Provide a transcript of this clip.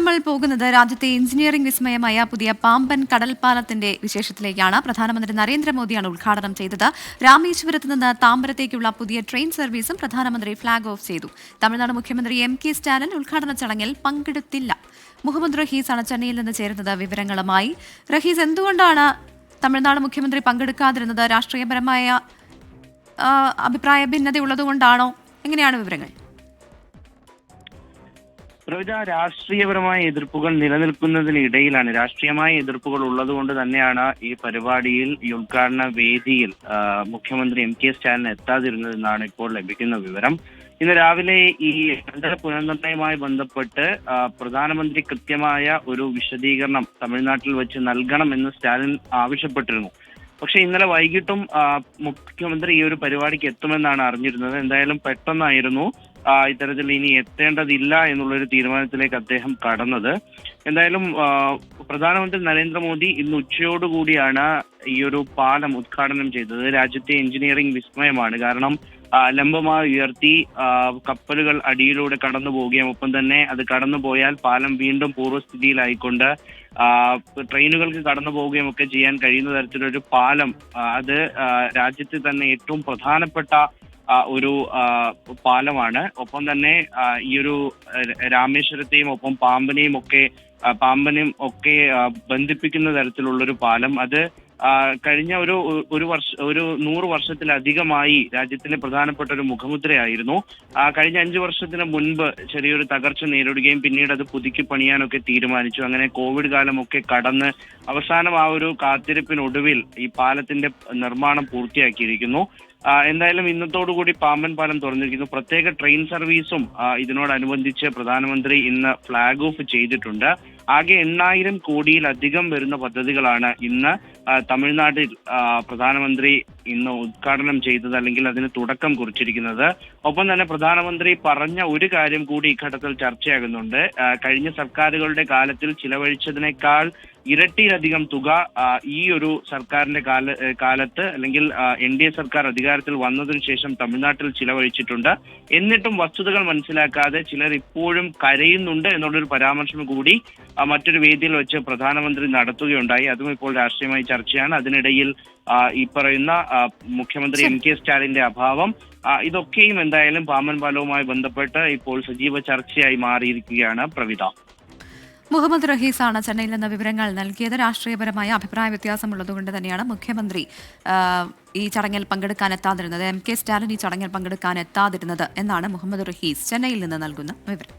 നമ്മൾ പോകുന്നത് രാജ്യത്തെ എഞ്ചിനീയറിംഗ് വിസ്മയമായ പുതിയ പാമ്പൻ കടൽപ്പാലത്തിന്റെ വിശേഷത്തിലേക്കാണ്. പ്രധാനമന്ത്രി നരേന്ദ്രമോദിയാണ് ഉദ്ഘാടനം ചെയ്തത്. രാമേശ്വരത്ത് നിന്ന് താമ്പരത്തേക്കുള്ള പുതിയ ട്രെയിൻ സർവീസും പ്രധാനമന്ത്രി ഫ്ളാഗ് ഓഫ് ചെയ്തു. തമിഴ്നാട് മുഖ്യമന്ത്രി എം.കെ. സ്റ്റാലിൻ ഉദ്ഘാടന ചടങ്ങിൽ പങ്കെടുത്തില്ല. മുഹമ്മദ് റഹീസാണ് ചെന്നൈയിൽ നിന്ന് ചേരുന്നത് വിവരങ്ങളുമായി. റഹീസ്, എന്തുകൊണ്ടാണ് തമിഴ്നാട് മുഖ്യമന്ത്രി പങ്കെടുക്കാതിരുന്നത്? രാഷ്ട്രീയപരമായ അഭിപ്രായ ഭിന്നതയുള്ളതുകൊണ്ടാണോ? എങ്ങനെയാണ് വിവരങ്ങൾ? പ്രവിത, രാഷ്ട്രീയപരമായ എതിർപ്പുകൾ നിലനിൽക്കുന്നതിനിടയിലാണ്, രാഷ്ട്രീയമായ എതിർപ്പുകൾ ഉള്ളതുകൊണ്ട് തന്നെയാണ് ഈ പരിപാടിയിൽ, ഈ ഉദ്ഘാടന വേദിയിൽ മുഖ്യമന്ത്രി എം.കെ. സ്റ്റാലിൻ എത്താതിരുന്നതെന്നാണ് ഇപ്പോൾ ലഭിക്കുന്ന വിവരം. ഇന്ന് രാവിലെ ഈ മണ്ഡല പുനർനിർണയവുമായി ബന്ധപ്പെട്ട് പ്രധാനമന്ത്രി കൃത്യമായ ഒരു വിശദീകരണം തമിഴ്നാട്ടിൽ വെച്ച് നൽകണമെന്ന് സ്റ്റാലിൻ ആവശ്യപ്പെട്ടിരുന്നു. പക്ഷെ ഇന്നലെ വൈകിട്ടും മുഖ്യമന്ത്രി ഈ ഒരു പരിപാടിക്ക് എത്തുമെന്നാണ് അറിഞ്ഞിരുന്നത്. എന്തായാലും പെട്ടെന്നായിരുന്നു ഇത്തരത്തിൽ ഇനി എത്തേണ്ടതില്ല എന്നുള്ളൊരു തീരുമാനത്തിലേക്ക് അദ്ദേഹം കടന്നത്. എന്തായാലും പ്രധാനമന്ത്രി നരേന്ദ്രമോദി ഇന്ന് ഉച്ചയോടുകൂടിയാണ് ഈ ഒരു പാലം ഉദ്ഘാടനം ചെയ്തത്. രാജ്യത്തെ എഞ്ചിനീയറിംഗ് വിസ്മയമാണ്. കാരണം ലംബമായി ഉയർത്തി കപ്പലുകൾ അടിയിലൂടെ കടന്നു പോവുകയും ഒപ്പം തന്നെ അത് കടന്നു പോയാൽ പാലം വീണ്ടും പൂർവ്വസ്ഥിതിയിലായിക്കൊണ്ട് ട്രെയിനുകൾക്ക് കടന്നു പോവുകയും ഒക്കെ ചെയ്യാൻ കഴിയുന്ന തരത്തിലൊരു പാലം, അത് രാജ്യത്തെ തന്നെ ഏറ്റവും പ്രധാനപ്പെട്ട ഒരു പാലമാണ്. ഒപ്പം തന്നെ ഈ ഒരു രാമേശ്വരത്തെയും ഒപ്പം പാമ്പനെയും ഒക്കെ ബന്ധിപ്പിക്കുന്ന തരത്തിലുള്ളൊരു പാലം, അത് കഴിഞ്ഞ ഒരു 100 വർഷത്തിലധികമായി രാജ്യത്തിന്റെ പ്രധാനപ്പെട്ട ഒരു മുഖമുദ്രയായിരുന്നു. കഴിഞ്ഞ 5 വർഷത്തിന് മുൻപ് ചെറിയൊരു തകർച്ച നേരിടുകയും പിന്നീട് അത് പുതുക്കി പണിയാനൊക്കെ തീരുമാനിച്ചു. അങ്ങനെ കോവിഡ് കാലമൊക്കെ കടന്ന് അവസാനം ആ ഒരു കാത്തിരിപ്പിനൊടുവിൽ ഈ പാലത്തിന്റെ നിർമ്മാണം പൂർത്തിയാക്കിയിരിക്കുന്നു. എന്തായാലും ഇന്നത്തോടുകൂടി പാമ്പൻ പാലം തുറന്നിരിക്കുന്നു. പ്രത്യേക ട്രെയിൻ സർവീസും ഇതിനോടനുബന്ധിച്ച് പ്രധാനമന്ത്രി ഇന്ന് ഫ്ളാഗ് ഓഫ് ചെയ്തിട്ടുണ്ട്. ആകെ 8,000 കോടിയിലധികം വരുന്ന പദ്ധതികളാണ് ഇന്ന് തമിഴ്നാട്ടിൽ പ്രധാനമന്ത്രി ഇന്ന് ഉദ്ഘാടനം ചെയ്തത്, അല്ലെങ്കിൽ അതിന് തുടക്കം കുറിച്ചിരിക്കുന്നത്. ഒപ്പം തന്നെ പ്രധാനമന്ത്രി പറഞ്ഞ ഒരു കാര്യം കൂടി ഇഘട്ടത്തിൽ ചർച്ചയാകുന്നുണ്ട്. കഴിഞ്ഞ സർക്കാരുകളുടെ കാലത്തിൽ ചിലവഴിച്ചതിനേക്കാൾ ഇരട്ടിയിലധികം തുക ഈ ഒരു സർക്കാരിന്റെ കാലത്ത് അല്ലെങ്കിൽ NDA സർക്കാർ അധികാരത്തിൽ വന്നതിനു ശേഷം തമിഴ്നാട്ടിൽ ചിലവഴിച്ചിട്ടുണ്ട്. എന്നിട്ടും വസ്തുതകൾ മനസ്സിലാക്കാതെ ചിലർ ഇപ്പോഴും കരയുന്നുണ്ട് എന്നുള്ളൊരു പരാമർശം കൂടി മറ്റൊരു വേദിയിൽ വെച്ച് പ്രധാനമന്ത്രി നടത്തുകയുണ്ടായി. അതും ഇപ്പോൾ രാഷ്ട്രീയമായി ചർച്ചയാണ്. അതിനിടയിൽ ഈ പറയുന്ന മുഖ്യമന്ത്രി എം.കെ. സ്റ്റാലിന്റെ അഭാവം, ഇതൊക്കെയും എന്തായാലും പാമ്പൻ പാലവുമായി ബന്ധപ്പെട്ട് ഇപ്പോൾ സജീവ ചർച്ചയായി മാറിയിരിക്കുകയാണ്. പ്രവിത, മുഹമ്മദ് റഹീസാണ് ചെന്നൈയിൽ നിന്ന് വിവരങ്ങൾ നൽകിയത്. രാഷ്ട്രീയപരമായ അഭിപ്രായ വ്യത്യാസമുള്ളതുകൊണ്ട് തന്നെയാണ് മുഖ്യമന്ത്രി ഈ ചടങ്ങിൽ പങ്കെടുക്കാൻ എത്താതിരുന്നത്, എം.കെ. സ്റ്റാലിൻ ഈ ചടങ്ങിൽ പങ്കെടുക്കാൻ എത്താതിരുന്നത് എന്നാണ് മുഹമ്മദ് റഹീസ് ചെന്നൈയിൽ നിന്ന് നൽകുന്ന വിവരം.